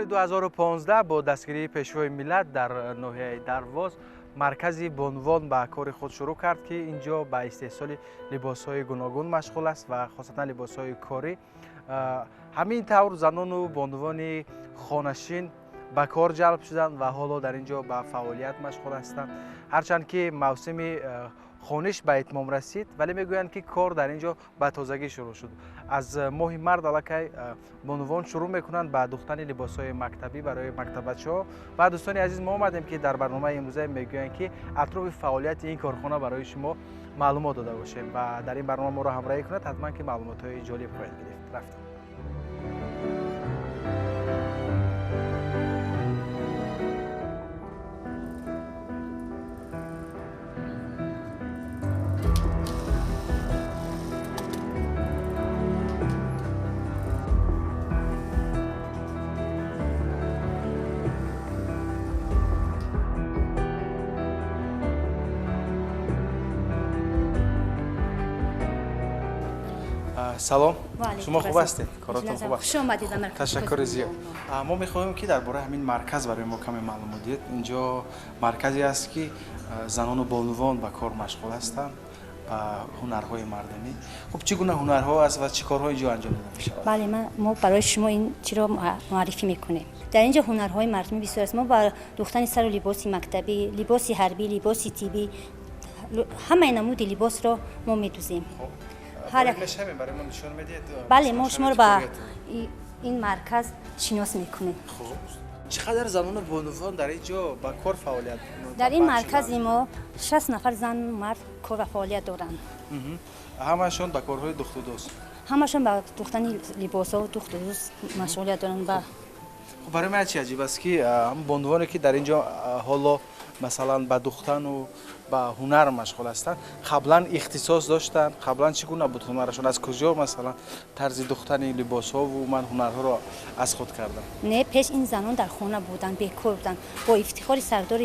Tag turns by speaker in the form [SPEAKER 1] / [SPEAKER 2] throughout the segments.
[SPEAKER 1] سال 2015 با دستگیری پیشوای ملت در ناحیه درواز مرکزی بانوان به کار خود شروع کرد که اینجا به استحصال لباس‌های گوناگون مشغول است و خاصتا لباس‌های کاری. همین طور زنان و بانوان خانشین به کار جلب شدند و حالا در اینجا به فعالیت مشغول هستند. هرچند که موسم خانش به اتمام رسید ولی میگویند که کار در اینجا به تازگی شروع شد. از ماه مرد الکی بانوان شروع میکنند به دوختن لباس‌های مکتبی برای مکتب بچه‌ها. و دوستان عزیز، ما اومدیم که در برنامه امروزه میگویند که اطراف فعالیت این کارخانه برای شما معلومات داده باشیم و در این برنامه ما را همراهی کنید. حتما که معلومات‌های جالب خواهید گرفت. رفتم. سلام، شما خوب هستید؟ کاراتون خوب است؟
[SPEAKER 2] خوش آمدید.
[SPEAKER 1] تشکر زیاد. ما می‌خواهیم که درباره همین مرکز برای ما کمی معلومات دهید. اینجا مرکزی است که زنان و بانوان به کار مشغول هستند و هنرهای مردمی. خب چگونه هنرها است و چه کارهای اینجا انجام داده می‌شود؟
[SPEAKER 2] بله، ما برای شما این چی را معرفی می‌کنیم. در اینجا هنرهای مردمی بسیار است. ما با دوختن سر و لباس مکتبی، لباس حربی، لباس تیبی، همه نمود لباس را ما می‌دوزیم.
[SPEAKER 1] برای ما نشون میدید؟
[SPEAKER 2] بله، ما شما رو با این مرکز شناس می‌کنیم.
[SPEAKER 1] خب چقدر زنان و بانوان در اینجا با کار فعالیت می‌کنند؟
[SPEAKER 2] در این مرکز ما 60 نفر زن و مرد کار و فعالیت دارند.
[SPEAKER 1] همشون با کارهای دوخت و دوز.
[SPEAKER 2] همشون با دوختن لباس‌ها و دوخت و دوز مشغولیت دارند.
[SPEAKER 1] خب برای من چی عجیب است که هم بانوانی که در اینجا حالا مثلا به دوختن و به هنر مشغول هستند قبلا اختصاص داشتن؟ قبلا چگونه بود هنرشون؟ از کجا مثلا طرز دوختن لباس‌ها و من هنرها را از خود کردم؟
[SPEAKER 2] نه، پیش این زنان در خانه بودن، بیکار بودن. با افتخار سردار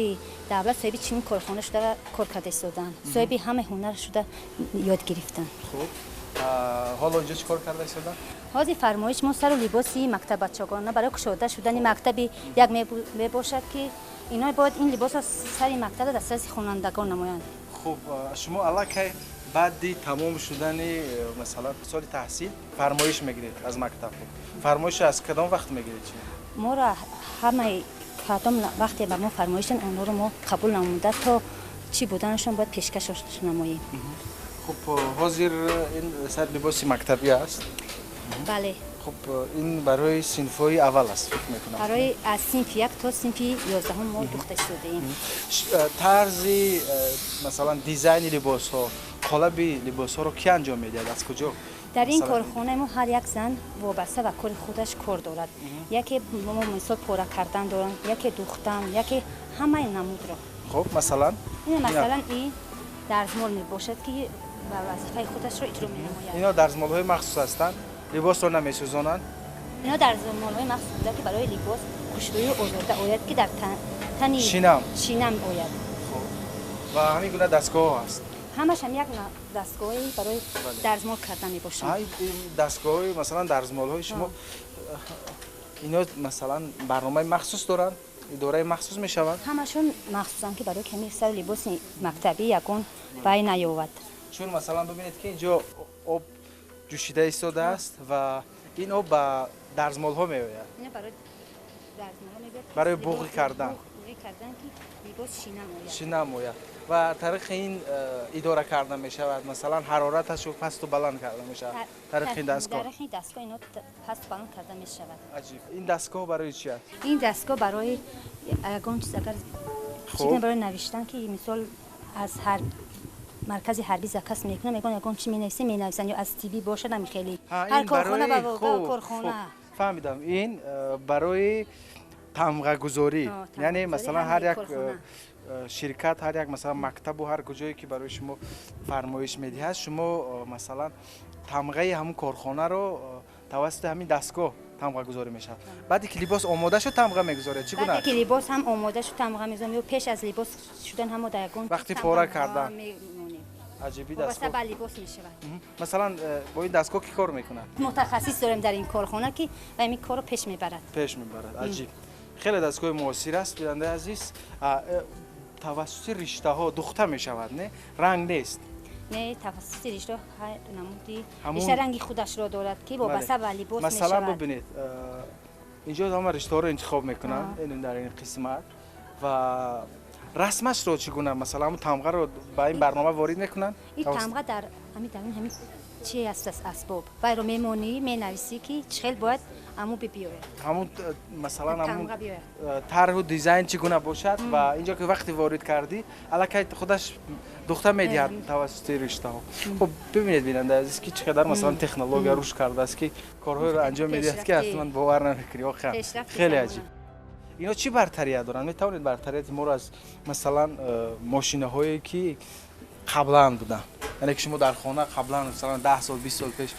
[SPEAKER 2] دولت صاحب چین کارخانه شده کار کرده ایستادن. صاحب همه هنر شده یاد گرفتن.
[SPEAKER 1] خب حالا اینجا چیکار کرده ایستادن؟
[SPEAKER 2] حاضر فرمایش ما سر و لباسی مکتب بچگانه برای کشاده شدن مکتب یک میباشد که اینا باید این لباس سر مکتب دسترسی خوانندگان نمایند.
[SPEAKER 1] خب شما الکی بعد تمام شدن مثلا سال تحصیل فرمایش میگیرید از مکتب؟ فرمایش از کدام وقت میگیرید؟
[SPEAKER 2] ما را همه کدام وقتی به ما فرمایشن اونها رو ما قبول نموده تا چی بودنشون باید پیشکش نماییم.
[SPEAKER 1] خب حاضر این سر لباس مکتبی است؟
[SPEAKER 2] بله.
[SPEAKER 1] خب این برای صنف‌های اول است فکر می‌کنم.
[SPEAKER 2] برای از صنف 1 تا صنف 11 ما دوخته شده ایم.
[SPEAKER 1] طرز مثلا دیزاین لباس‌ها، قالب لباس‌ها رو کی انجام می‌دهد؟ از کجا؟
[SPEAKER 2] در این کارخانه ما هر یک زن وابسته و کار خودش کار دارد. یکی ما مثلا پاره کردن دارن، یکی دوختن، یکی همه نمود را.
[SPEAKER 1] خب مثلا
[SPEAKER 2] این درزمال میباشد که به وظیفه خودش را اجرا می‌نماید.
[SPEAKER 1] اینا درزمال‌های مخصوص هستند. لباس رو نمی‌سوزانند.
[SPEAKER 2] اینا درزمال‌های مخصوص بوده که برای لباس کشویی آورده آید که در تن شینم آید.
[SPEAKER 1] خب و همین گونه دستگاه هست.
[SPEAKER 2] همش هم یک دستگاهی برای درزمال کردن میباشد.
[SPEAKER 1] این دستگاه‌های مثلا درزمال‌های شما اینا مثلا برنامه مخصوص دارن؟ اداره مخصوص میشوند؟
[SPEAKER 2] همشون مخصوصن که برای کمی سر لباس مکتبی یکون بای نیاورد.
[SPEAKER 1] چون مثلا ببینید که اینجا آب جوشیده ایستاده است و این آب به درزمال‌ها میآید.
[SPEAKER 2] اینا برای درزمال‌ها میآید.
[SPEAKER 1] برای بغل کردن.
[SPEAKER 2] بغل کردن که لباس
[SPEAKER 1] شینم آید. و طریق این اداره کردن می شود. مثلا حرارتش رو پست و بلند کردن می شود. طریق این دستگاه.
[SPEAKER 2] طریق این دستگاه اینا پست و بلند کردن می شود.
[SPEAKER 1] عجیب. این دستگاه برای چی است؟
[SPEAKER 2] این دستگاه برای اگه چیز اگر چیزی برای نوشتن که مثال از هر مرکزی حربی زکاس میکنه میگن اگه چی مینویسن یا از تیوی باشه نمی خیلی هر کارخانه با کارخانه.
[SPEAKER 1] فهمیدم. این برای تمغه گذاری، یعنی مثلا هر یک شرکت، هر یک مثلا مکتب و هر کجایی که برای شما فرمایش میدهد شما مثلا تمغه همون کارخانه رو توسط همین دستگاه تمغه گذاری میشه. بعدی که لباس آماده شد تمغه میگذاره. چگونه؟
[SPEAKER 2] بعدی که لباس هم آماده شد تمغه میذاریم یا پیش از لباس شدن هم در یگان
[SPEAKER 1] وقتی پاره کردن عجیبی
[SPEAKER 2] واسه با لباس میشود.
[SPEAKER 1] مثلا با این دستگاه کی کار میکنه؟
[SPEAKER 2] متخصص داریم در این کارخانه که و این کارو پیش میبرد.
[SPEAKER 1] عجیب. خیلی دستگاه موثر است بیننده عزیز. توسط رشته ها دوخته میشود نه؟ رنگ نیست.
[SPEAKER 2] نه توسط رشته نمودی رشته رنگی خودش را دارد که وابسته به لباس میشود.
[SPEAKER 1] مثلا ببینید اینجا همه رشته ها رو انتخاب میکنن این در این قسمت و رسمش رو چگونه مثلا همون تمغه رو با این برنامه وارد میکنن؟
[SPEAKER 2] این تمغه در همین چی است اسباب و رو میمونی مینویسی که چخیل باید همون بیاره
[SPEAKER 1] همون مثلا همون طرح و دیزاین چگونه باشد و اینجا که وقتی وارد کردی الکی خودش دختر میدهد توسط رشته ها. خب ببینید بیننده عزیز که چقدر مثلا تکنولوژی روش کرده است که کارهای رو انجام میدهد که اصلا باور نمیکنی. خیلی عجیب. اینا چی برتری دارن؟ میتونید برتریت ما رو از مثلا ماشینه هایی که قبلا بودن، یعنی که شما در خانه قبلا مثلا 10 سال 20 سال پیش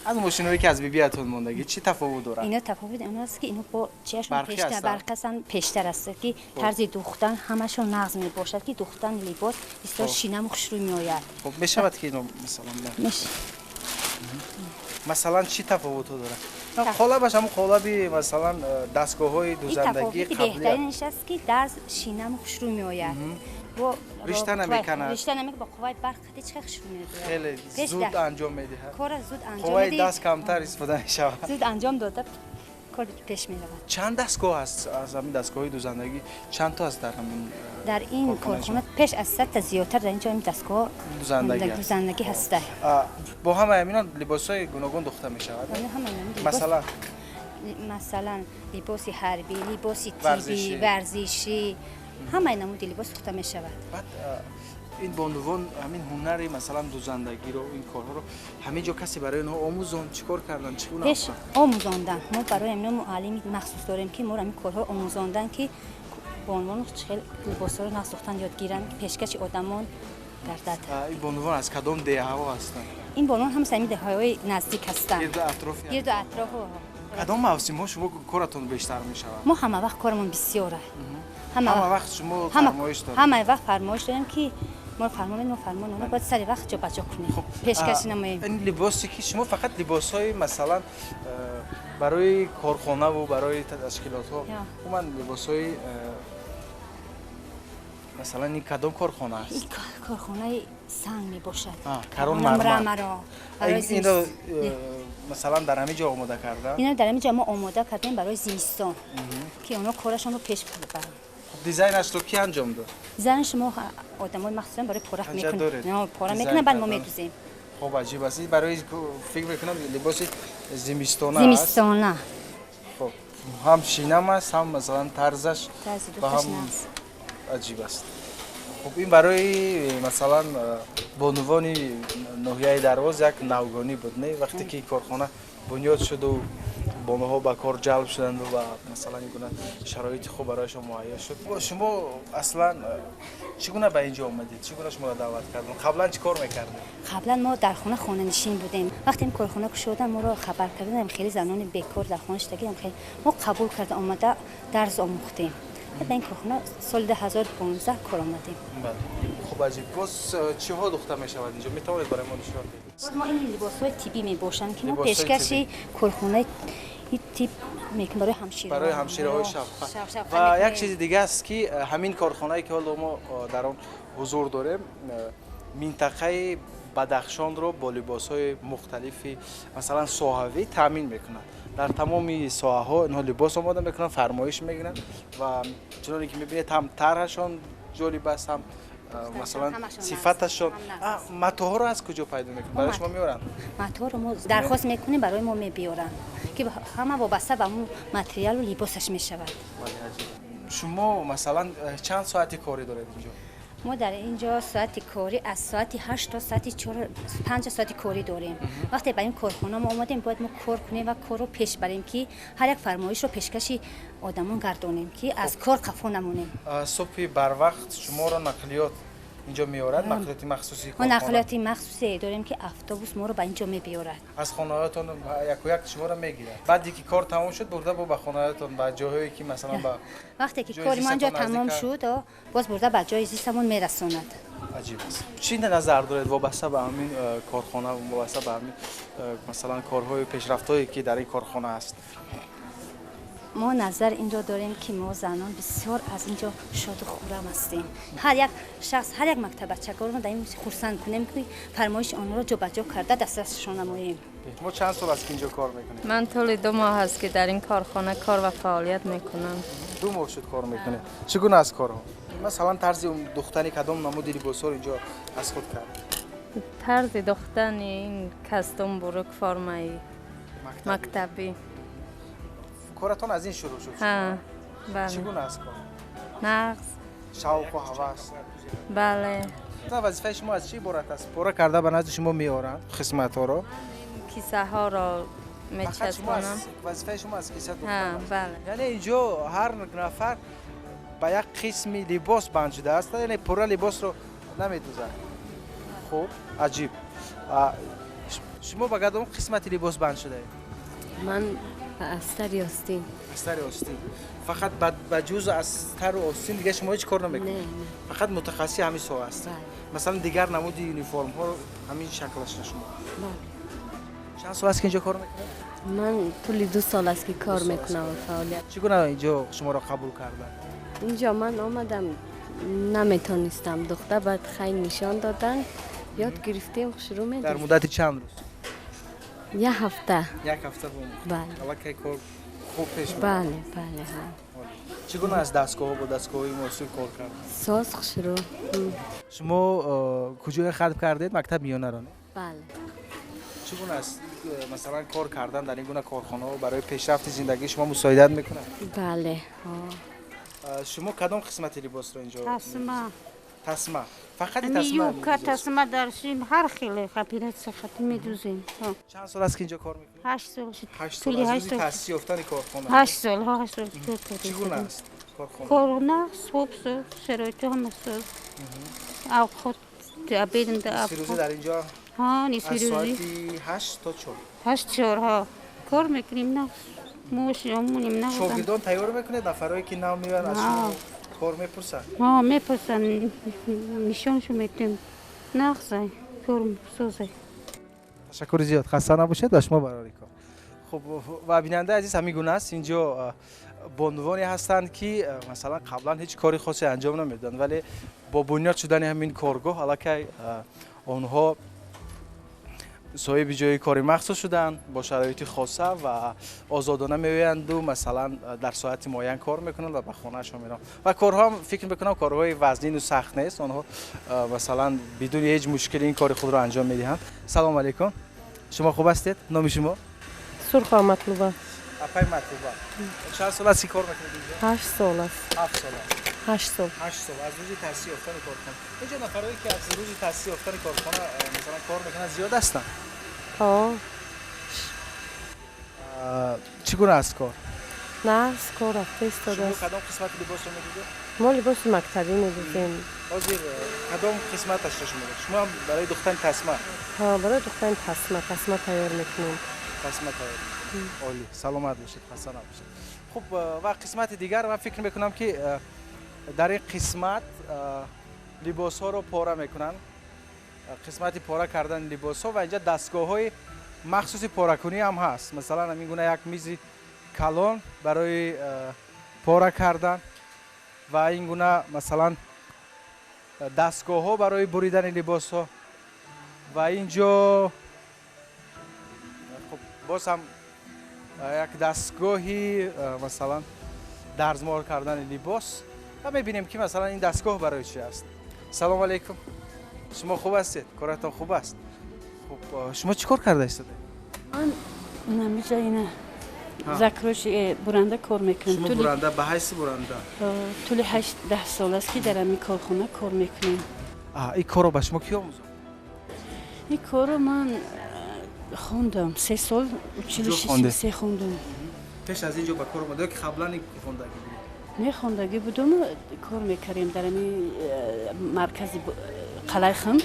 [SPEAKER 1] از ماشینایی که از بی‌بی‌تون موندگی چی تفاوت داره؟
[SPEAKER 2] اینا تفاوت اون است که اینا با چشم پیشتر است که طرز دوختن همشون نقض می باشد که دوختن لباس بسیار شینم و خوشروی می آید.
[SPEAKER 1] خب میشود که اینو مثلا چی تفاوت داره؟ قالبش هم قالبی مثلا دستگاه‌های دوزندگی قبلی
[SPEAKER 2] بهترینش است که درز شینم و خوشروی می آید.
[SPEAKER 1] رشته نمیکنه.
[SPEAKER 2] رشته نمیکنه با قوای برق هیچ خشم نمیده.
[SPEAKER 1] خیلی زود انجام میده.
[SPEAKER 2] کار زود انجام میده.
[SPEAKER 1] قوای دست کمتر استفاده میشه.
[SPEAKER 2] زود انجام داده کار پیش میره.
[SPEAKER 1] چند دستگاه هست از همین دستگاه دوزندگی؟ چند تا هست
[SPEAKER 2] در این کارخانه پیش از 100 تا زیادتر در اینجا این دستگاه دوزندگی هست.
[SPEAKER 1] با همه همینا لباسای گوناگون دوخته میشود. مثلا
[SPEAKER 2] لباس حربی، لباس تیبی، ورزشی همه نمود لباس دوخته میشود.
[SPEAKER 1] بعد این بانوان همین هنری مثلا دوزندگی رو این کارها رو همه جا کسی برای اونها آموزان چیکار کردن چگونه
[SPEAKER 2] آموزن؟ آموزاندن. ما برای اینا معلم مخصوص داریم که ما همین کارها آموزاندن که بانوان چه لباسا رو نساختن یاد گیرن پیشکش آدمان گردد.
[SPEAKER 1] این بانوان از کدام دهه‌ها هستن؟
[SPEAKER 2] این بانوان هم همین دهه‌های نزدیک هستن.
[SPEAKER 1] گرد اطراف. کدام موسم‌ها شما کارتون بیشتر میشود؟
[SPEAKER 2] ما همه وقت کارمون بسیاره.
[SPEAKER 1] همه وقت شما فرمایش دارید؟
[SPEAKER 2] همه وقت فرمایش داریم که ما فرمان اونا باید سری وقت جا بجا کنیم. خب پیشکش نماییم.
[SPEAKER 1] این لباسی که شما فقط لباس‌های مثلا برای کارخانه و برای تشکیلات‌ها من لباس‌های مثلا این کدام کارخانه است؟
[SPEAKER 2] این کارخانه سنگ میباشد.
[SPEAKER 1] کران مرمر. این رو مثلا در همه جا آماده کردن؟
[SPEAKER 2] اینا در همه جا ما آماده کردیم برای زمستان که اونا کارشون رو پیش ببرن.
[SPEAKER 1] دیزاینش رو کی انجام داد؟
[SPEAKER 2] دیزاینش ما آدمای مخصوصا برای پاره میکنن. نه پاره میکنن بعد ما میدوزیم.
[SPEAKER 1] خب عجیب است. برای فکر میکنم لباس زمستانه است.
[SPEAKER 2] زمستانه.
[SPEAKER 1] خب هم شینم است هم مثلا طرزش
[SPEAKER 2] با هم
[SPEAKER 1] عجیب است. خب این برای مثلا بانوان ناحیه درواز یک نوگانی بود نه وقتی که کارخانه بنیاد شد و بانوها به کار جلب شدند و مثلا این گونه شرایط خوب برایشان مهیا شد. شما اصلا چگونه به اینجا آمدید؟ چگونه شما را دعوت کردن؟ قبلا چی کار میکردید؟
[SPEAKER 2] قبلا ما در خانه نشین بودیم. وقتی این کارخانه شدن ما را خبر کردن خیلی زنان بیکار در خانه شدیم خیلی ما قبول کرد اومده درس آموختیم. بعد این کارخانه سال 2015 کار آمدیم.
[SPEAKER 1] خب عجیب. باز چی ها دختر میشود اینجا؟ میتونید برای ما نشون بدید؟
[SPEAKER 2] ما این لباس‌های تیپی میباشن که ما پیشکش کارخانه این تیپ میکنیم برای
[SPEAKER 1] همشیره‌های شفقت. و یک چیز دیگه است که همین کارخانه‌ای که حالا ما در آن حضور داریم منطقه بدخشان رو با لباس‌های مختلفی مثلا ساحوی تامین میکنند. در تمام ساحه‌ها اینها لباس آماده میکنن، فرمایش میگیرن و چنانچه که میبینید هم طرحشون جالب است هم مثلا صفتشون. متاها رو از کجا پیدا میکنن؟ برای شما میارن؟
[SPEAKER 2] متاها رو ما درخواست میکنیم برای ما میبیارن که همه وابسته به اون متریال و لباسش میشود.
[SPEAKER 1] شما مثلا چند ساعتی کاری دارید اینجا؟
[SPEAKER 2] ما در اینجا ساعت کاری از ساعت 8 تا ساعت 5 ساعت کاری داریم. وقتی به این کارخانه ما اومدیم باید ما کار کنیم و کار رو پیش بریم که هر یک فرمایش رو پیشکشی آدمان گردونیم که از کار خفا نمونیم.
[SPEAKER 1] صبح بر وقت شما را نقلیات اینجا میارد؟ نقلیات مخصوصی
[SPEAKER 2] ما نقلیات مخصوصی داریم که اتوبوس ما رو به اینجا میبیارد.
[SPEAKER 1] از خانه‌هاتون یک و یک شما رو میگیرد. بعدی که کار تمام شد برده به خانه‌هاتون به جاهایی که مثلا
[SPEAKER 2] وقتی که کار ما اینجا تمام شد باز برده به جای زیستمون میرسوند.
[SPEAKER 1] عجیب است. چی نظر دارید وابسته به همین کارخانه و وابسته به همین مثلا کارهای پیشرفت‌هایی که در این کارخانه است؟
[SPEAKER 2] ما نظر اینجا داریم که ما زنان بسیار از اینجا شاد و خورم هستیم. هر یک شخص، هر یک مکتب بچه‌ها رو در این خرسند کنیم که فرمایش آنها را جابجا کرده دسترسشان نماییم.
[SPEAKER 1] ما چند سال است که اینجا کار میکنید؟
[SPEAKER 3] من طول 2 ماه است که در این کارخانه کار و فعالیت میکنم.
[SPEAKER 1] 2 ماه شد کار میکنید. چگونه است کارها؟ مثلا طرز دختری کدام نمود لباس رو اینجا از خود کرد؟
[SPEAKER 3] طرز دختن این کاستوم بروک فرمایی مکتبی.
[SPEAKER 1] کارتون از این شروع شد؟
[SPEAKER 3] ها بله.
[SPEAKER 1] چگونه است کار؟
[SPEAKER 3] نقص
[SPEAKER 1] شوق و هوس.
[SPEAKER 3] بله.
[SPEAKER 1] وظیفه شما از چی عبارت است؟ پورا کرده به نزد شما میارن خدمت ها رو؟
[SPEAKER 3] کیسه ها را
[SPEAKER 1] فقط شما
[SPEAKER 3] میچسبانم.
[SPEAKER 1] وظیفه شما از کیسه
[SPEAKER 3] ها
[SPEAKER 1] دختر.
[SPEAKER 3] بله.
[SPEAKER 1] یعنی اینجا هر نفر به یک قسمی لباس بند شده است، یعنی پورا لباس رو نمیدوزن. خب عجیب. شما به کدام قسمت لباس بند شده اید؟
[SPEAKER 4] من استر آستین.
[SPEAKER 1] استر آستین. فقط به جز استر و آستین دیگه شما هیچ کار نمیکنید؟
[SPEAKER 4] نه.
[SPEAKER 1] فقط متخصص همین سو است.
[SPEAKER 4] بله.
[SPEAKER 1] مثلا دیگر نمود یونیفرم ها رو همین شکلش شما.
[SPEAKER 4] بله.
[SPEAKER 1] چند سال است که اینجا کار میکنید؟
[SPEAKER 4] من طول 2 سال است که کار میکنم و فعالیت.
[SPEAKER 1] چگونه اینجا شما را قبول کردن؟
[SPEAKER 4] اینجا من آمدم نمیتونستم دختر بعد خیلی نشان دادن یاد گرفتیم شروع
[SPEAKER 1] در
[SPEAKER 4] میدیم.
[SPEAKER 1] مدت چند روز؟
[SPEAKER 4] 1 هفته.
[SPEAKER 1] یک هفته بود.
[SPEAKER 4] بله.
[SPEAKER 1] حالا که کار خوب پیش میره.
[SPEAKER 4] بله بله ها.
[SPEAKER 1] چگونه از دستگاه با دستگاهی موسیقی کار کرد؟
[SPEAKER 4] ساز شروع.
[SPEAKER 1] شما کجا خلق کردید؟ مکتب میانه را نه؟
[SPEAKER 4] بله.
[SPEAKER 1] چگونه است مثلا کار کردن در این گونه کارخانه ها برای پیشرفت زندگی شما مساعدت میکنه؟
[SPEAKER 4] بله ها.
[SPEAKER 1] شما کدام قسمت لباس رو اینجا؟ تسمه. فقط
[SPEAKER 5] امی
[SPEAKER 1] تسمه.
[SPEAKER 5] یوکا تسمه درشیم هر خیلی خبیرت سخت میدوزیم.
[SPEAKER 1] چند سال است که اینجا کار میکنید؟
[SPEAKER 5] 8 سال شد.
[SPEAKER 1] 8
[SPEAKER 5] طولی
[SPEAKER 1] سال. از
[SPEAKER 5] 8
[SPEAKER 1] روزی
[SPEAKER 5] سال.
[SPEAKER 1] تأسیس یافتن کارخانه.
[SPEAKER 5] 8 سال ها 8 سال کار
[SPEAKER 1] چگونه
[SPEAKER 5] کردیم.
[SPEAKER 1] است کارخانه؟
[SPEAKER 5] کرونا صبح صبح شرایط هم است. او خود بیدن در
[SPEAKER 1] فیروزی در اینجا
[SPEAKER 5] ها نی
[SPEAKER 1] از
[SPEAKER 5] فیروزی
[SPEAKER 1] ساعتی 8 تا 4.
[SPEAKER 5] 8 4 ها کار میکنیم نه موش یامونیم نه
[SPEAKER 1] شاگردان تیار میکنید نفرایی که نام میبرن از شما کار میپرسن؟
[SPEAKER 5] ها میپرسن نشانشو میتیم نخزای کار سوزه.
[SPEAKER 1] تشکر زیاد. خسته نباشید و شما برای کار. خب و بیننده عزیز همین گونه است. اینجا بانوانی هستند که مثلا قبلا هیچ کاری خاصی انجام نمیدادن ولی با بنیاد شدن همین کارگاه الکی آنها صاحب جای کاری مخصوص شدن با شرایط خاصه و آزادانه میویند و مثلا در ساعت معین کار میکنن و به خانهشون میرن و کارها هم فکر میکنم کارهای وزنین و سخت نیست. آنها مثلا بدون هیچ مشکلی این کار خود را انجام میدهند. سلام علیکم. شما خوب هستید؟ نام شما؟
[SPEAKER 6] سرخا مطلوبه.
[SPEAKER 1] اپای مطلوبه. چند سال است کار میکنید اینجا؟
[SPEAKER 6] 8 سال است.
[SPEAKER 1] 7 سال است.
[SPEAKER 6] 8 سال.
[SPEAKER 1] 8 سال از روزی تأسیس یافتن کارخانه. اینجا نفرایی که از روزی تأسیس یافتن کارخانه مثلا کار میکنن زیاد هستن.
[SPEAKER 6] ها.
[SPEAKER 1] چگونه است کار؟
[SPEAKER 6] نه کار رفته ایستاده
[SPEAKER 1] شما
[SPEAKER 6] است.
[SPEAKER 1] کدام قسمت لباس رو میدید؟
[SPEAKER 6] ما لباس مکتبی می‌دوزیم.
[SPEAKER 1] حاضر کدام قسمتش رو شما دارید؟ شما هم برای دختن تسمه
[SPEAKER 6] ها برای دختر تسمه تیار میکنیم.
[SPEAKER 1] تسمه تیار می‌کنید. عالی. سلامت باشید. خسته نباشید. خب و قسمت دیگر من فکر میکنم که در این قسمت لباس ها رو پاره میکنن. قسمت پاره کردن لباس ها و اینجا دستگاه های مخصوصی پاره کنی هم هست. مثلا همین گونه یک میز کلان برای پاره کردن و این گونه مثلا دستگاه ها برای بریدن لباس ها و اینجا خب باز هم یک دستگاهی مثلا درزمار کردن لباس و میبینیم که مثلا این دستگاه برای چی است. سلام علیکم. شما خوب هستید؟ کارتان خوب است؟ خب شما چی کار کرده هستید؟
[SPEAKER 5] من نمیشه اینه زکروش برنده کار میکنم.
[SPEAKER 1] شما برنده به حیث برنده؟
[SPEAKER 5] طول 8-10 سال است که در این کارخانه کار میکنم.
[SPEAKER 1] این کار رو به شما کی آموزد؟
[SPEAKER 5] این کار رو من خوندم 3 سال و 46 خوندم.
[SPEAKER 1] پیش از اینجا به کار اومده که قبلا خوندگی بود؟
[SPEAKER 5] نه خوندگی بودم کار میکردیم در این مرکز قلعه خم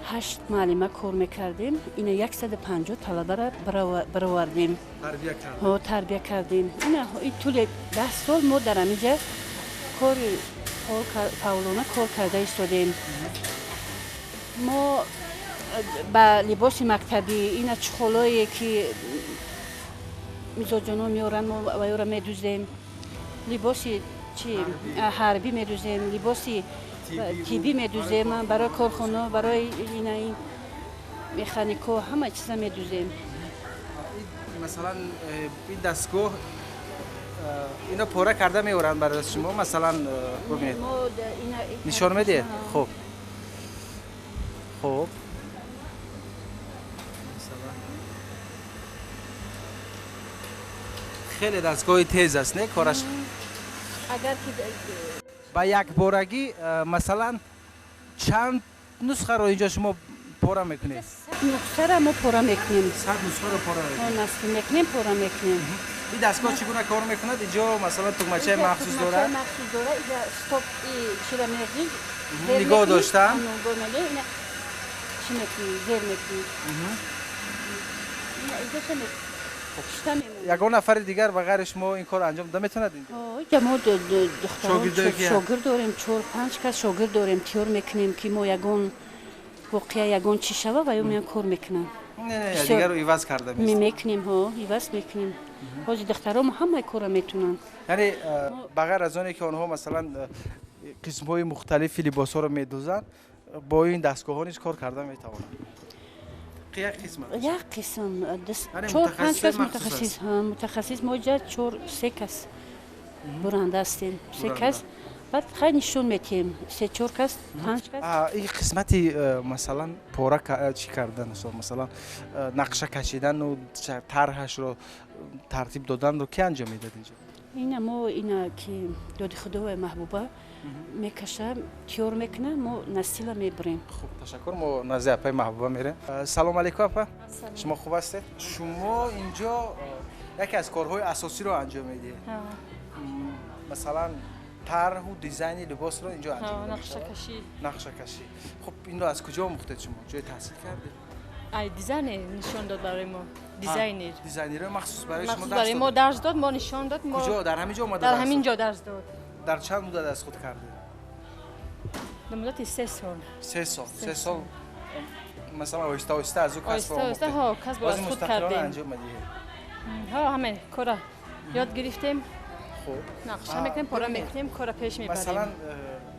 [SPEAKER 5] 8 معلمه کار میکردیم. این 150 طلبه را برآوردیم.
[SPEAKER 1] تربیت کردیم.
[SPEAKER 5] تربیت کردیم. این طول 10 سال ما در اینجا کار فعالانه کار کرده ایستادیم. ما با لباس مکتبی این چخولایی که میزاجانا میارن ما و یا را میدوزیم، لباس حربی میدوزیم، لباس تیبی میدوزیم، برای کارخانه، برای این مکانیکا همه چیزا میدوزیم.
[SPEAKER 1] مثلا این دستگاه اینو پوره کرده میورن برای شما، مثلا ببینید نشان میده. خب خیلی دستگاه تیز است نه کارش.
[SPEAKER 5] اگر که
[SPEAKER 1] با یک بارگی مثلا چند نسخه رو اینجا شما پوره میکنید؟
[SPEAKER 5] نسخه را ما پوره میکنیم.
[SPEAKER 1] 100 نسخه رو پوره میکنید.
[SPEAKER 5] ما نسخه میکنیم پوره میکنیم.
[SPEAKER 1] این دستگاه چگونه کار میکند؟ اینجا مثلا تکمچه مخصوص داره؟
[SPEAKER 5] مخصوص داره. اینجا استاپ چرا میگیم؟
[SPEAKER 1] نگاه داشتن؟
[SPEAKER 5] چی میکنیم؟ زیر میکنیم.
[SPEAKER 1] یگان نفر دیگر و غیر شما این کار انجام داده میتوند اینجا؟
[SPEAKER 5] اینجا ما شاگرد داریم، 4-5 کس شاگرد داریم، تیار میکنیم که ما یگان واقعا یگان چی شوه و یا میان کار میکنن.
[SPEAKER 1] نه دیگر رو ایواز کرده
[SPEAKER 5] میکنیم ها، ایواز میکنیم. حاجی دخترام همه کار میتونن.
[SPEAKER 1] یعنی بغیر از اونی که آنها مثلا قسم‌های مختلفی لباس‌ها رو میدوزن، با این دستگاه نیز کار کرده میتوانند. یک قسم؟
[SPEAKER 5] یک قسم 4-5 کس متخصص ما اینجا 3 کس برنده هستیم. 3 کس بعد خیلی نشون میتیم 3-4 کس 5 کس.
[SPEAKER 1] این قسمتی مثلا پوره چی کردن مثلا نقشه کشیدن و طرحش رو ترتیب دادن رو کی انجام میداد اینجا؟
[SPEAKER 5] اینا که داد خدا و محبوبه میکشه تیار میکنه، ما نستیلا میبریم.
[SPEAKER 1] خوب تشکر. ما نزد اپای محبوبه میریم. سلام علیکم اپا. شما خوب هستید؟ شما اینجا یکی از کارهای اساسی رو انجام میدید. مثلا طرح و دیزاین لباس رو اینجا انجام میدید. نقشه کشی. خب این رو از کجا آموختید شما؟ جای تحصیل کردید؟
[SPEAKER 3] دیزاین نشان داد برای ما.
[SPEAKER 1] دیزاینر مخصوص برای شما
[SPEAKER 3] برای ما درس داد، ما نشان داد.
[SPEAKER 1] کجا؟ در همینجا اومده؟
[SPEAKER 3] در همینجا درس داد.
[SPEAKER 1] در چند مدت از خود کردید؟
[SPEAKER 3] به مدت 3 سال.
[SPEAKER 1] 3 سال. مثلا آهسته از او کسب
[SPEAKER 3] آموختید. کسب از خود کردیم.
[SPEAKER 1] انجام میدید.
[SPEAKER 3] همه کارا یاد گرفتیم.
[SPEAKER 1] خوب.
[SPEAKER 3] نقشه میکنیم، پوره میکنیم، کارا پیش میبریم.
[SPEAKER 1] مثلا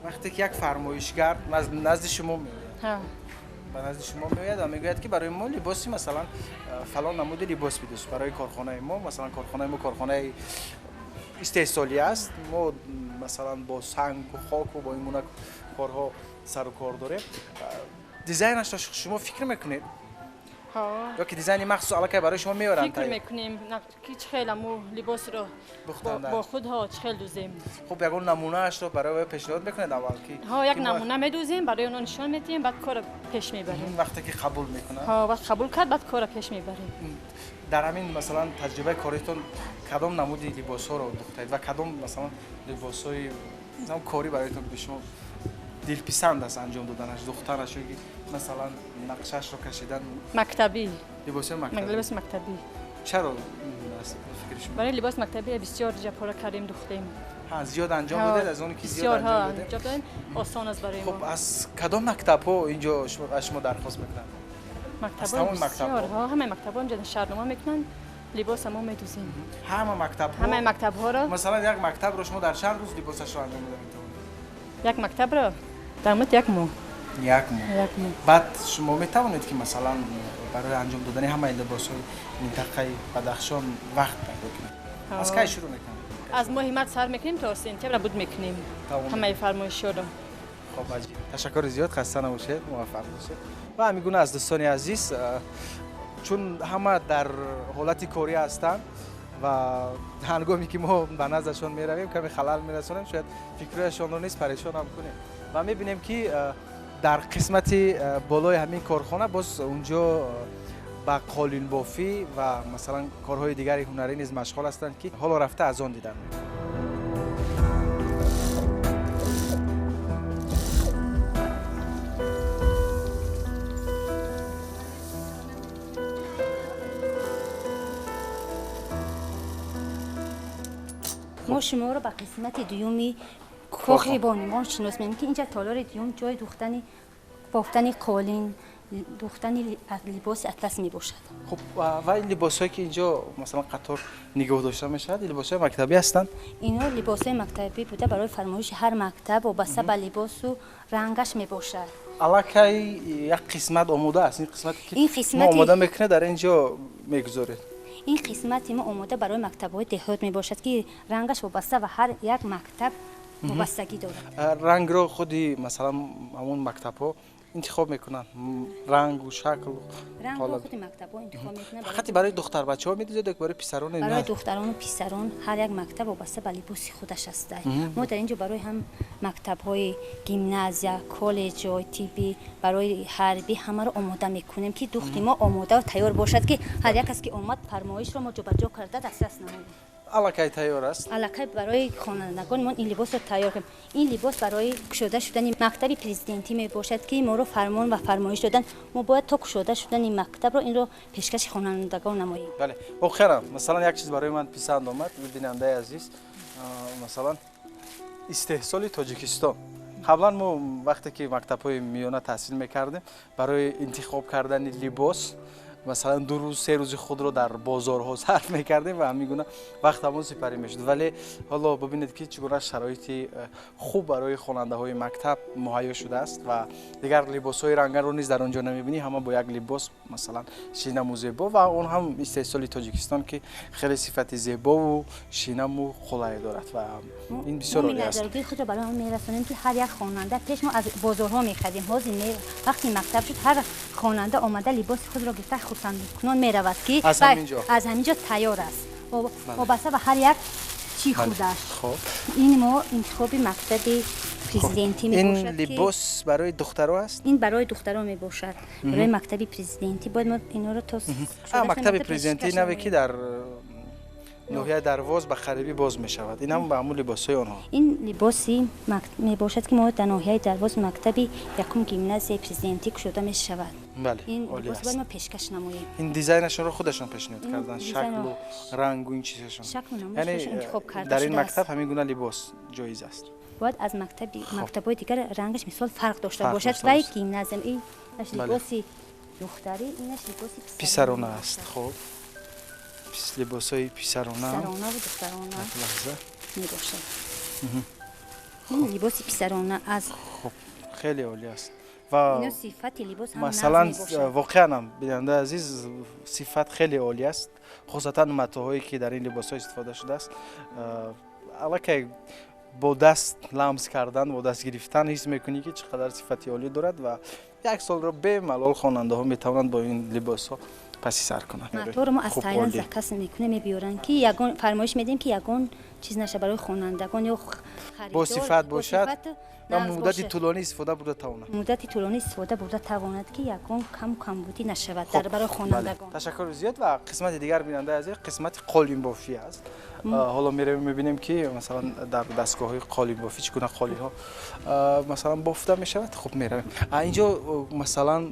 [SPEAKER 1] وقتی که یک فرمایشگر نزد شما میاد. به نزد شما میاد و میگوید که برای ما لباسی مثلا فلان نمود لباس بدوز برای کارخانه ما، مثلا کارخانه ما کارخانه استحصالی است، ما مثلا با سنگ و خاک و با این گونه کارها سر و کار داریم. دیزاینش شما فکر میکنید؟ یا که دیزاین مخصوص علاقه برای شما میارن؟
[SPEAKER 3] فکر میکنیم که چخیل مو لباس رو با خود ها چخیل دوزیم.
[SPEAKER 1] خب یگان نمونه اش رو برای پیشنهاد میکنید اول که
[SPEAKER 3] یک نمونه میدوزیم، برای اون نشان میدیم، بعد کار پیش میبریم.
[SPEAKER 1] وقتی که قبول میکنن
[SPEAKER 3] وقت قبول کرد بعد کار پیش میبریم.
[SPEAKER 1] در همین مثلا تجربه کاریتون کدام نمودی لباس ها رو دوختید و کدام مثلا لباس های مثلا کاری برایتون به شما دلپسند است انجام دادنش، دخترش مثلا نقشش رو کشیدن؟
[SPEAKER 3] مکتبی
[SPEAKER 1] لباس مکتبی. چرا فکر شما؟
[SPEAKER 3] برای لباس مکتبی بسیار جپاره کردیم دوختیم.
[SPEAKER 1] زیاد انجام دادید؟ از اون که زیاد انجام دادید
[SPEAKER 3] آسان است برای ما.
[SPEAKER 1] خب از کدام مکتب ها اینجا شما درخواست میکنن؟
[SPEAKER 3] مکتب‌ها همه مکتب‌ها اینجا شهرنامه میکنن، لباس ما میدوزیم.
[SPEAKER 1] همه مکتب‌ها
[SPEAKER 3] رو
[SPEAKER 1] مثلا یک مکتب رو شما در چند روز لباسش رو انجام میدید؟
[SPEAKER 3] یک مکتب رو در مدت یک ماه.
[SPEAKER 1] بعد شما میتوانید که مثلا برای انجام دادن همه این لباس‌های منطقه بدخشان وقت پیدا کنید. از کی شروع میکنید؟
[SPEAKER 3] از ماه مارس سر میکنیم تا سپتامبر بود میکنیم همه فرمایش‌ها رو.
[SPEAKER 1] خب عجیب. تشکر زیاد، خسته نباشید، موفق باشید. و همین از دوستان عزیز، چون همه در حالت کاری هستند و هنگامی که ما به نزدشان میرویم کمی خلل میرسونیم، شاید فکرشان رو نیست پریشان هم کنیم و میبینیم که در قسمت بالای همین کارخانه باز اونجا با قالین بافی و مثلا کارهای دیگری هنری نیز مشغول هستند که حالا رفته از آن دیدن میکنیم.
[SPEAKER 2] ما شما رو به قسمت دومی فخریبانی ما شناس می‌کنیم که اینجا تالار دیوم جای دوختنی بافتنی قالین دوختنی لباس اطلس میباشد.
[SPEAKER 1] خب و این لباسایی که اینجا مثلا قطار نگاه داشته میشه لباسای مکتبی هستند؟
[SPEAKER 2] اینا لباسای مکتبی بوده برای فرمایش هر مکتب و بسته به لباس و رنگش میباشد.
[SPEAKER 1] الکی یک قسمت آماده است. این قسمتی ما آماده میکنه در اینجا میگذارید.
[SPEAKER 2] این قسمتی ما آماده برای مکتب‌های دهات میباشد که رنگش وابسته و هر یک مکتب وابستگی دارد.
[SPEAKER 1] رنگ رو خودی مثلا همون مکتب‌ها انتخاب میکنن، رنگ و شکل
[SPEAKER 2] رنگ رو خود مکتب‌ها انتخاب میکنن.
[SPEAKER 1] فقط برای دختر بچه‌ها میدید یا برای پسران؟
[SPEAKER 2] برای دختران و پسران هر یک مکتب وابسته به لباس خودش است. ما در اینجا برای هم مکتب‌های گیمنازیا، کالج و تیبی، برای حربی همه رو آماده میکنیم که دختر ما آماده و تیار باشد که هر یک کس که اومد فرمایش رو ما جابجا کرده دسترس نماییم.
[SPEAKER 1] الکی تیار است.
[SPEAKER 2] الکی برای خوانندگان ما این لباس رو تیار کنیم. این لباس برای گشوده شدن مکتب پرزیدنتی می باشد که ما رو فرمان و فرمایش دادن. ما باید تا گشوده شدن این مکتب رو این رو پیشکش خوانندگان نماییم.
[SPEAKER 1] بله. بخیرم. مثلا یک چیز برای من پسند آمد بیننده عزیز. مثلا استحصال تاجیکستان. قبلا ما وقتی که مکتب‌های میانه تحصیل میکردیم برای انتخاب کردن لباس مثلا 2 روز 3 روز خود رو در بازارها صرف میکردیم و همیگونه وقتمون سپری میشد. ولی حالا ببینید که چگونه شرایط خوب برای خواننده های مکتب مهیا شده است و دیگر لباس های رنگین رو نیز در آنجا نمیبینی، همه با یک لباس مثلا شینم و زیبا و اون هم استحصال تاجیکستان که خیلی صفت زیبا و شینم و خلای دارد و این بسیار عالی است.
[SPEAKER 2] ما خود رو برای ما میرسونیم که هر یک خواننده پیش ما از بازارها میخریم. وقتی مکتب شد هر خواننده آمده لباس خود را گرفته کنون میرود که از همینجا تیار است و بسته به هر یک چی خودش.
[SPEAKER 1] خب
[SPEAKER 2] این ما انتخاب مکتب پرزیدنتی می باشد.
[SPEAKER 1] این لباس برای دخترها است؟
[SPEAKER 2] این برای دخترها می باشد. برای مکتب پرزیدنتی باید ما اینا رو تا
[SPEAKER 1] مکتب پرزیدنتی نوی که در ناحیه درواز به خریبی باز می شود. این هم معمول لباسای آنها.
[SPEAKER 2] این لباسی می باشد که ما در ناحیه درواز مکتبی یکم گیمنازیای پرزیدنتی شده می شود.
[SPEAKER 1] بله.
[SPEAKER 2] این لباس باید ما پیشکش نماییم.
[SPEAKER 1] این دیزاینشون رو خودشون پیشنهاد کردن، شکل و رنگ و این چیزشون.
[SPEAKER 2] یعنی انتخاب کرده
[SPEAKER 1] در این مکتب همین گونه لباس جایز است.
[SPEAKER 2] باید از مکتب‌های دیگر رنگش مثال فرق داشته باشد و یک گیمنازیum این لباسی دختری اینش لباسی
[SPEAKER 1] پسرانه است. خب لباسای پسرانه
[SPEAKER 2] و دخترانه میباشد. این لباس پسرانه از
[SPEAKER 1] خب خیلی عالی است و
[SPEAKER 2] اینا صفت لباس هم
[SPEAKER 1] مثلا واقعا هم بیننده عزیز صفت خیلی عالی است، خاصتا متاهایی که در این لباس‌ها استفاده شده است. الکی با دست لمس کردن با دست گرفتن حس میکنی که چقدر صفت عالی دارد و یک سال را به ملال خواننده ها میتوانند با این لباس ها پسی سر کنند.
[SPEAKER 2] متو رو ما از تایلند زکس میکنه میبیارن که یگان فرمایش میدیم که یگان چیز نشه برای خوانندگان یا خریدار
[SPEAKER 1] با صفت باشد و مدت طولانی استفاده بوده تواند.
[SPEAKER 2] مدت طولانی استفاده بوده تواند که یگان کم بودی نشود در برای خوانندگان.
[SPEAKER 1] تشکر زیاد و قسمت دیگر بیننده از قسمت قالین بافی است. حالا میبینیم که مثلا در دستگاه‌های قالین بافی چگونه قالین‌ها مثلا بافته میشود. خب میرویم اینجا مثلا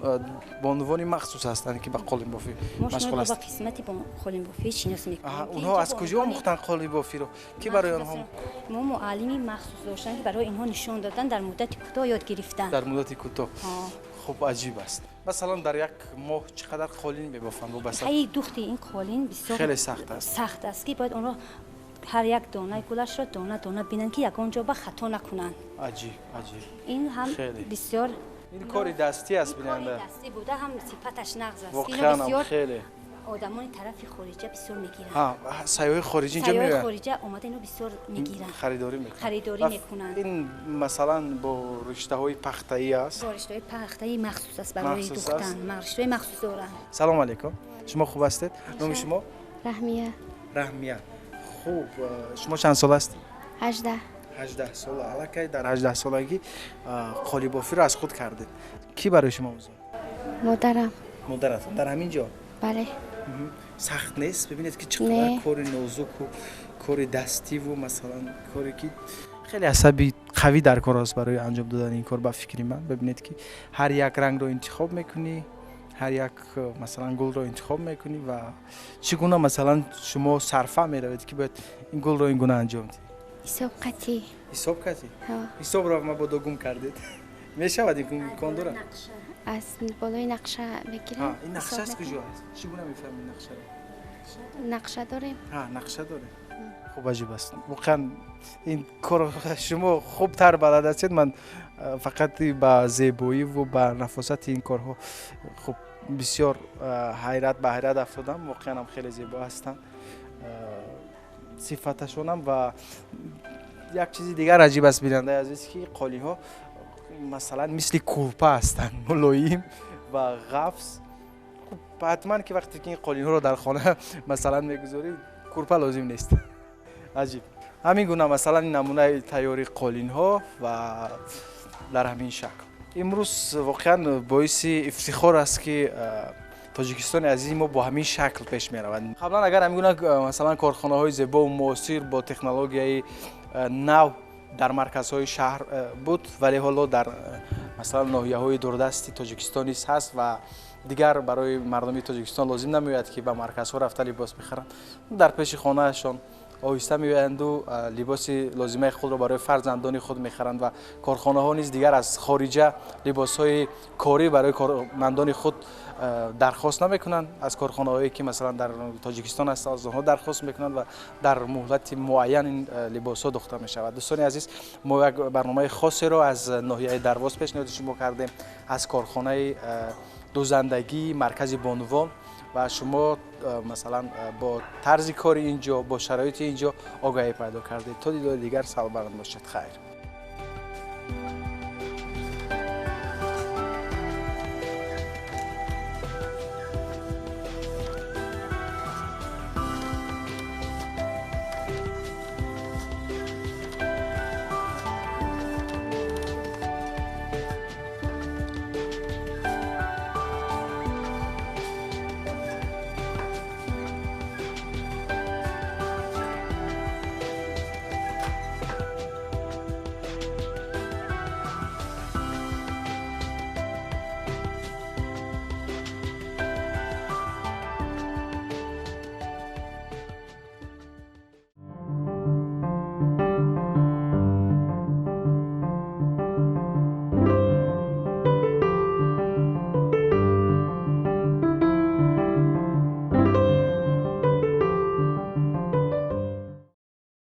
[SPEAKER 1] بانوانی مخصوص هستند که به قالین بافی مشغول هستند.
[SPEAKER 2] ما قسمتی با قالین بافی شناس میکنیم.
[SPEAKER 1] اونها از کجا آموختن قالین بافی رو که برای آنها
[SPEAKER 2] ما معلمی مخصوص داشتن که برای اینها نشون دادن در مدت کوتاه یاد گرفتن.
[SPEAKER 1] در مدت کوتاه. خب عجیب است. مثلا در یک ماه چقدر قالین میبافند و بس
[SPEAKER 2] ای دختری این قالین بسیار
[SPEAKER 1] خیلی سخت است.
[SPEAKER 2] سخت است که باید اون رو هر یک دانه گلش رو دانه بینن که یگان جا به خطا نکنن.
[SPEAKER 1] عجیب.
[SPEAKER 2] این هم بسیار
[SPEAKER 1] این کاری دستی است بیننده.
[SPEAKER 2] کاری دستی بوده هم صفتش نقض است.
[SPEAKER 1] واقعا خیلی
[SPEAKER 2] آدمان طرف خارجی بسیار میگیرن.
[SPEAKER 1] سیاح خارجی اینجا میرن.
[SPEAKER 2] سیاح خارجی اومده اینو بسیار میگیرن.
[SPEAKER 1] خریداری میکنن. این مثلا با رشته های پخته‌ای است.
[SPEAKER 2] با رشته های پخته‌ای مخصوص است برای دوختن. رشته مخصوص دارن.
[SPEAKER 1] سلام علیکم. شما خوب هستید؟ نام شما؟ رحمیه. خوب. شما چند سال هستید؟ 18 سال. الکی در 18 سالگی قالین بافی رو از خود کردید. کی برای شما اومد؟ مادرت. در همین جا؟
[SPEAKER 7] بله.
[SPEAKER 1] سخت نیست؟ ببینید که چقدر کار نازک و کار دستی و مثلا کاری که خیلی عصبی قوی در کار است برای انجام دادن این کار. با فکری من ببینید که هر یک رنگ رو انتخاب میکنی، هر یک مثلا گل رو انتخاب میکنی و چگونه مثلا شما صرفه میروید که باید این گل رو این گونه انجام دید. حساب کردی؟ حساب را ما با دو گم کردید. میشود این کار داره؟
[SPEAKER 7] از بالای نقشه بگیرم.
[SPEAKER 1] این نقشه است کجا است؟ چگونه میفهمید نقشه رو؟
[SPEAKER 7] نقشه داریم.
[SPEAKER 1] نقشه داره. خوب عجیب است. واقعا این کار شما خوب تر بلد هستید. من فقط با زیبایی و با نفاست این کارها خوب بسیار حیرت به حیرت افتادم. واقعا هم خیلی زیبا هستن صفتشونم. و یک چیزی دیگر عجیب است بیننده عزیز که قالی ها مثلا مثل کورپا هستن، ملایم و غفص. خب حتما که وقتی که این قالین ها رو در خانه مثلا میگذاری کورپا لازم نیست. عجیب. همین گونه مثلا این نمونه تیاری قالین ها و در همین شکل. امروز واقعا باعث افتخار است که تاجیکستان عزیز ما با همین شکل پیش می رود. قبلا اگر همین گونه مثلا کارخانه های زیبا و معاصر با تکنولوژی نو در مرکزهای شهر بود، ولی حالا در مثلا ناحیه‌های دوردست تاجیکستان هست و دیگر برای مردم تاجیکستان لازم نمیاد که به مرکزها رفته لباس بخرند. در پیش خانه‌شان آهسته میآیند و لباس لازمه خود را برای فرزندان خود میخرند و کارخانه ها نیز دیگر از خارجه لباس های کاری برای کارمندان خود درخواست نمیکنند. از کارخانه هایی که مثلا در تاجیکستان هست از آنها درخواست میکنند و در مهلت معین این لباس ها دوخته می شود. دوستان عزیز، ما یک برنامه خاصی را از ناحیه درواز پیشنهاد شما کردیم، از کارخانه دوزندگی مرکز بانوان و شما مثلا با طرز کار اینجا با شرایط اینجا آگاهی پیدا کردید. تا دیدار دیگر سلام باشید. خیر.